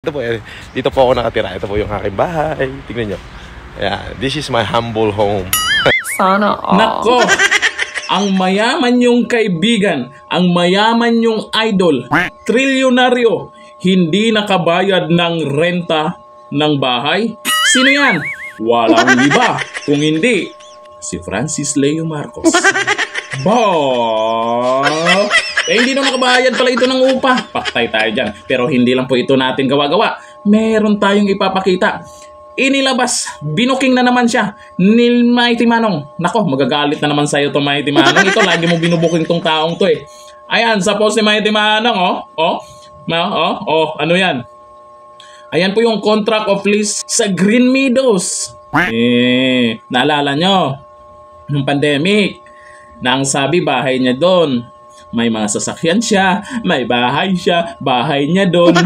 Ito po, dito po ako nakatira. Ito po yung aking bahay. Tingnan nyo. Ayan, this is my humble home. Sana all. Nako! Ang mayaman yung kaibigan, ang mayaman yung idol, trilyonaryo, hindi nakabayad ng renta ng bahay. Sino yan? Walang iba kung hindi si Francis Leo Marcos. Hindi na nakabayad pala ito ng upa. Paktay tayo dyan. Pero hindi lang po ito natin gawa-gawa. Meron tayong ipapakita. Inilabas, binuking na naman siya ni Mighty Manong. Nako, magagalit na naman sa'yo to Mighty Manong. Ito, lagi mo binubuking tong taong to eh. Ayan, sa post ni Mighty Manong, ano yan? Ayan po yung contract of lease sa Green Meadows. Naalala nyo? Yung pandemic, na ang sabi bahay niya doon. May mga sasakyan siya, may bahay siya, bahay niya doon.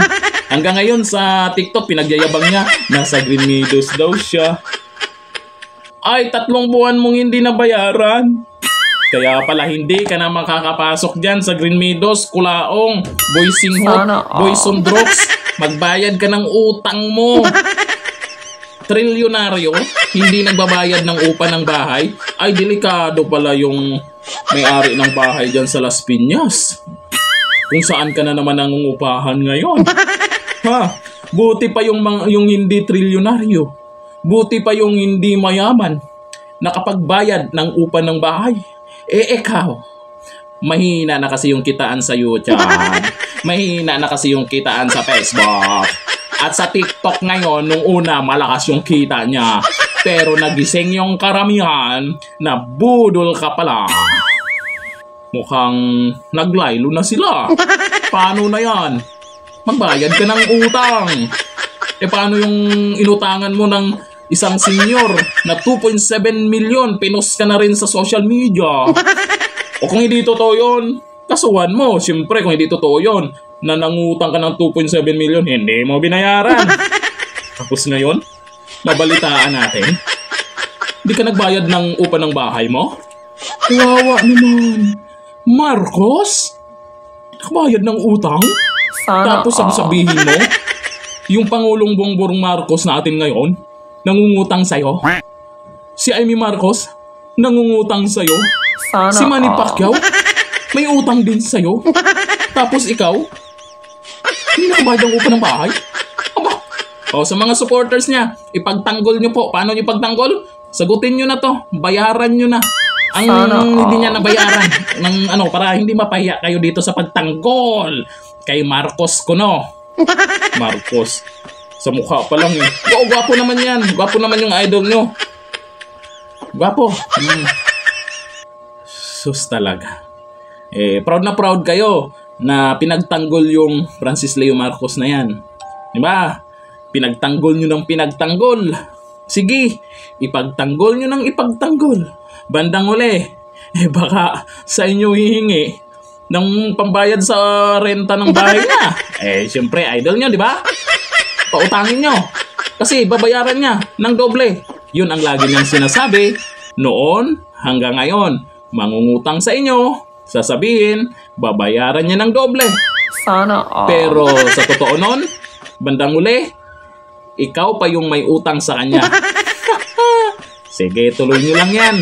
Hanggang ngayon sa TikTok, pinagyayabang niya, nasa Green Meadows daw siya. Ay, 3 buwan mong hindi nabayaran. Kaya pala hindi ka na makakapasok dyan sa Green Meadows, Kulaong, Boysinghot, Boysondrox. Magbayad ka ng utang mo. Trilyonaryo, hindi nagbabayad ng upa ng bahay. Ay, delikado pala yung may-ari ng bahay dyan sa Las Piñas. Kung saan ka na naman nangungupahan ngayon. Buti pa yung hindi trilyonaryo. Buti pa yung hindi mayaman. Nakapagbayad ng upa ng bahay. Ikaw, mahina na kasi yung kitaan sa YouTube. Mahina na kasi yung kitaan sa Facebook. At sa TikTok ngayon, nung una, malakas yung kita niya. Pero nagising yung karamihan na budol ka pala. Mukhang naglaylo na sila. Paano na yan? Magbayad ka ng utang. Paano yung inutangan mo ng isang senior na 2.7 million? Pinost ka na rin sa social media. O kung hindi totoo yun, kasuhan mo. Siyempre, kung hindi totoo yun, na nangutang ka ng 2.7 million, hindi mo binayaran. Tapos ngayon, mabalitaan natin, hindi ka nagbayad ng upa ng bahay mo? Kawawa naman. Marcos? Nagbayad ng utang? Sana tapos sabihin mo, yung Pangulong Bongbong Marcos natin ngayon, nangungutang sa'yo? Si Amy Marcos, nangungutang sa'yo? Sana si Manny Pacquiao, may utang din sa'yo? Tapos ikaw, hindi nakabayad ang upa ng bahay? Aba, sa mga supporters niya, ipagtanggol nyo po. Paano nyo ipagtanggol? Sagutin nyo na to. Bayaran nyo na. Ang hindi niya nabayaran ng para hindi mapahiya kayo dito sa pagtanggol kay Marcos Kuno. Marcos. Sa mukha pa lang eh. Gwapo naman yan. Gwapo naman yung idol nyo. Gwapo. Sus talaga. Proud na proud kayo na pinagtanggol yung Francis Leo Marcos na yan. Diba? Pinagtanggol nyo ng pinagtanggol. Sige, ipagtanggol nyo ng ipagtanggol. Bandang uli, baka sa inyo hihingi ng pambayad sa renta ng bahay niya. Siyempre, idol nyo, di ba? Pautangin nyo. Kasi babayaran niya ng doble. Yun ang lagi niyang sinasabi. Noon hanggang ngayon, mangungutang sa inyo. Sasabihin, babayaran niya ng doble. Sana all. Pero sa totoo nun, bandang uli, ikaw pa yung may utang sa kanya. Sige, tuloy nyo lang yan.